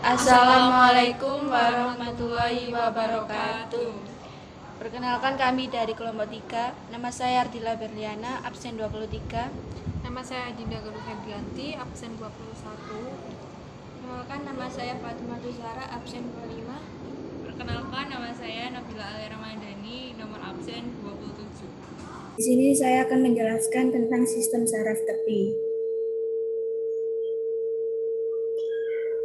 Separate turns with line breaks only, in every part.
Assalamualaikum warahmatullahi wabarakatuh. Perkenalkan kami dari kelompok 3. Nama saya Ardila Berliana, absen 23.
Nama saya Dinda Galuh Febrianti, absen 21.
Perkenalkan nama saya Fatimah Zahra, absen 25.
Perkenalkan nama saya Nabila Ali Ramadhani, nomor absen 27.
Di sini saya akan menjelaskan tentang sistem saraf tepi.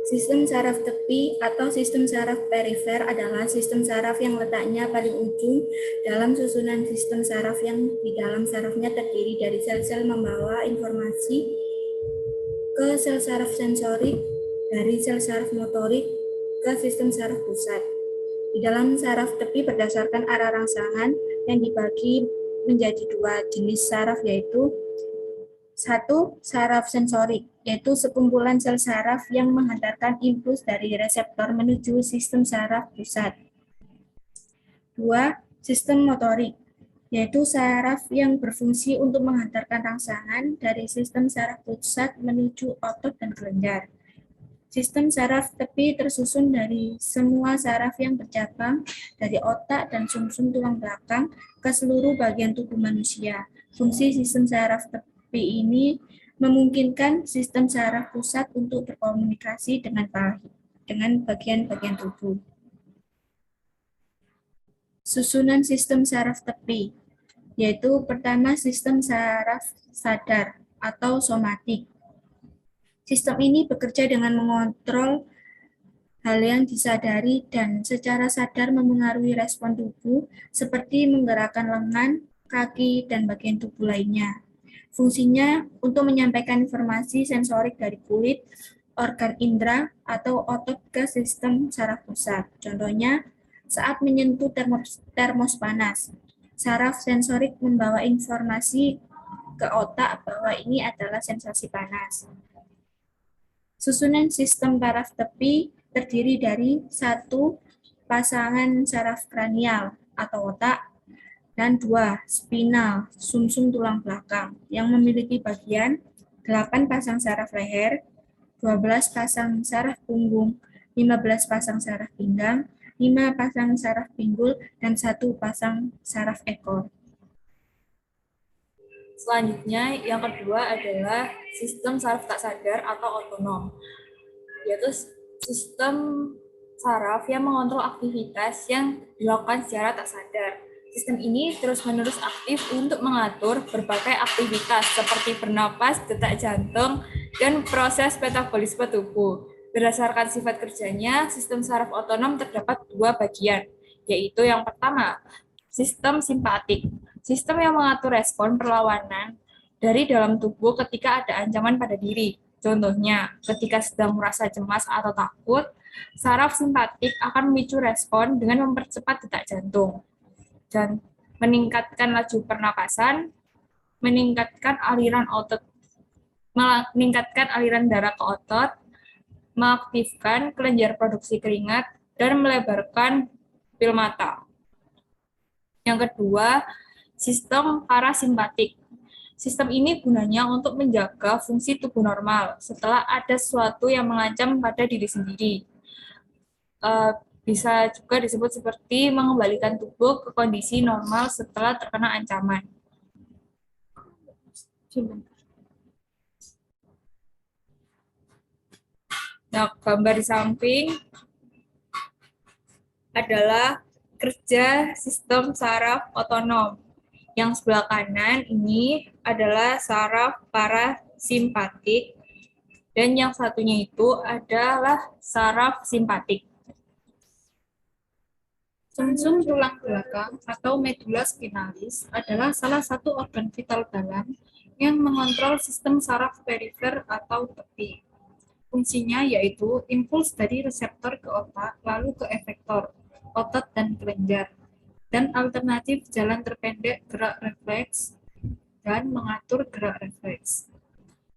Sistem saraf tepi atau sistem saraf perifer adalah sistem saraf yang letaknya paling ujung dalam susunan sistem saraf yang di dalam sarafnya terdiri dari sel-sel membawa informasi ke sel saraf sensorik, dari sel saraf motorik ke sistem saraf pusat. Di dalam saraf tepi berdasarkan arah rangsangan yang dibagi menjadi dua jenis saraf, yaitu satu, saraf sensorik, yaitu sekumpulan sel saraf yang menghantarkan impuls dari reseptor menuju sistem saraf pusat. Dua, sistem motorik, yaitu saraf yang berfungsi untuk menghantarkan rangsangan dari sistem saraf pusat menuju otot dan kelenjar. Sistem saraf tepi tersusun dari semua saraf yang bercabang dari otak dan sumsum tulang belakang ke seluruh bagian tubuh manusia. Fungsi sistem saraf tepi ini memungkinkan sistem saraf pusat untuk berkomunikasi dengan bagian-bagian tubuh. Susunan sistem saraf tepi, yaitu pertama sistem saraf sadar atau somatik. Sistem ini bekerja dengan mengontrol hal yang disadari dan secara sadar memengaruhi respon tubuh seperti menggerakkan lengan, kaki, dan bagian tubuh lainnya. Fungsinya untuk menyampaikan informasi sensorik dari kulit, organ indera, atau otot ke sistem saraf pusat. Contohnya, saat menyentuh termos panas, saraf sensorik membawa informasi ke otak bahwa ini adalah sensasi panas. Susunan sistem saraf tepi terdiri dari satu, pasangan saraf kranial atau otak, dan dua, spinal, sumsum tulang belakang, yang memiliki bagian 8 pasang saraf leher, 12 pasang saraf punggung, 15 pasang saraf pinggang, 5 pasang saraf pinggul, dan 1 pasang saraf ekor.
Selanjutnya, yang kedua adalah sistem saraf tak sadar atau otonom, yaitu sistem saraf yang mengontrol aktivitas yang dilakukan secara tak sadar. Sistem ini terus-menerus aktif untuk mengatur berbagai aktivitas seperti bernapas, detak jantung, dan proses metabolisme tubuh. Berdasarkan sifat kerjanya, sistem saraf otonom terdapat dua bagian, yaitu yang pertama, sistem simpatik. Sistem yang mengatur respon perlawanan dari dalam tubuh ketika ada ancaman pada diri. Contohnya, ketika sedang merasa cemas atau takut, saraf simpatik akan memicu respon dengan mempercepat detak jantung dan meningkatkan laju pernapasan, meningkatkan aliran darah ke otot, mengaktifkan kelenjar produksi keringat, dan melebarkan pupil mata. Yang kedua, sistem parasimpatik. Sistem ini gunanya untuk menjaga fungsi tubuh normal setelah ada sesuatu yang mengancam pada diri sendiri. Bisa juga disebut seperti mengembalikan tubuh ke kondisi normal setelah terkena ancaman. Nah, gambar di samping adalah kerja sistem saraf otonom. Yang sebelah kanan ini adalah saraf parasimpatik, dan yang satunya itu adalah saraf simpatik.
Sumsum tulang belakang atau medula spinalis adalah salah satu organ vital dalam yang mengontrol sistem saraf perifer atau tepi. Fungsinya yaitu impuls dari reseptor ke otak lalu ke efektor, otot dan kelenjar, dan alternatif jalan terpendek gerak refleks dan mengatur gerak refleks.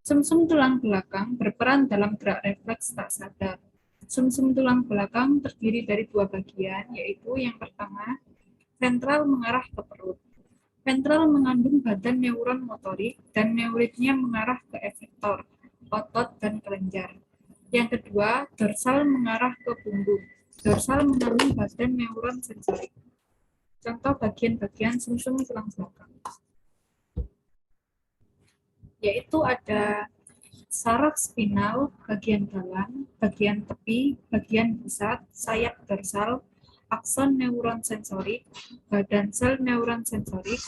Sumsum tulang belakang berperan dalam gerak refleks tak sadar. Sumsum tulang belakang terdiri dari dua bagian, yaitu yang pertama, ventral mengarah ke perut. Ventral mengandung badan neuron motorik dan neuritnya mengarah ke efektor, otot, dan kelenjar.
Yang kedua, dorsal mengarah ke punggung. Dorsal mengandung badan neuron sensorik. Contoh bagian-bagian sumsum tulang belakang, yaitu ada saraf spinal, bagian dalam, bagian tepi, bagian pusat, sayap dorsal, akson neuron sensorik, badan sel neuron sensorik,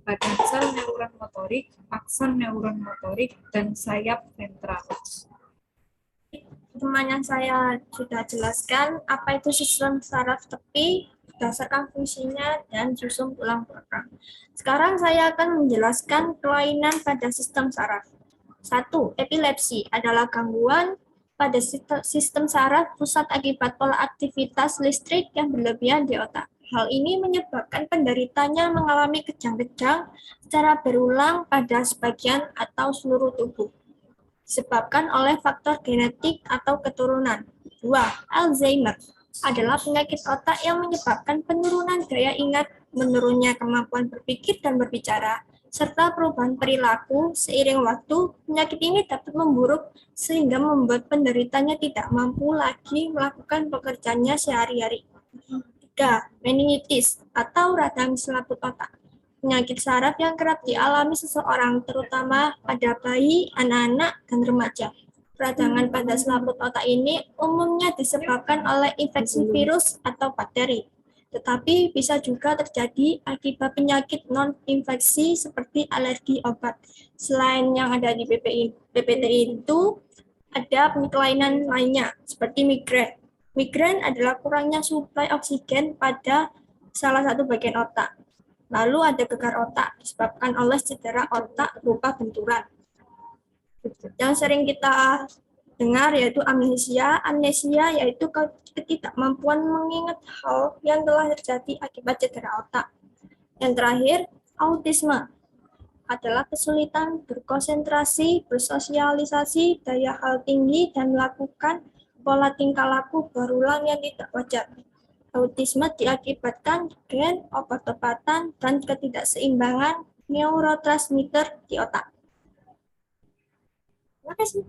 badan sel neuron motorik, akson neuron motorik, dan sayap ventral.
Teman yang saya sudah jelaskan apa itu sistem saraf tepi berdasarkan fungsinya dan susun tulang belakang. Sekarang saya akan menjelaskan kelainan pada sistem saraf. 1. Epilepsi adalah gangguan pada sistem saraf pusat akibat pola aktivitas listrik yang berlebihan di otak. Hal ini menyebabkan penderitanya mengalami kejang-kejang secara berulang pada sebagian atau seluruh tubuh, disebabkan oleh faktor genetik atau keturunan. 2. Alzheimer adalah penyakit otak yang menyebabkan penurunan daya ingat, menurunnya kemampuan berpikir dan berbicara, serta perubahan perilaku. Seiring waktu, penyakit ini dapat memburuk sehingga membuat penderitanya tidak mampu lagi melakukan pekerjaannya sehari-hari. 3. Meningitis atau radang selaput otak. Penyakit saraf yang kerap dialami seseorang, terutama pada bayi, anak-anak, dan remaja. Peradangan pada selaput otak ini umumnya disebabkan oleh infeksi virus atau bakteri, tetapi bisa juga terjadi akibat penyakit non-infeksi seperti alergi obat. Selain yang ada di PPTI itu, ada kelainan lainnya seperti migrain. Migrain adalah kurangnya suplai oksigen pada salah satu bagian otak. Lalu ada gegar otak disebabkan oleh cedera otak berupa benturan. Yang sering kita dengar yaitu amnesia. Amnesia yaitu ketidakmampuan mengingat hal yang telah terjadi akibat cedera otak. Yang terakhir, autisme adalah kesulitan berkonsentrasi, bersosialisasi, daya hal tinggi, dan melakukan pola tingkah laku berulang yang tidak wajar. Autisme diakibatkan gen, obat-obatan, dan ketidakseimbangan neurotransmitter di otak. Terima kasih.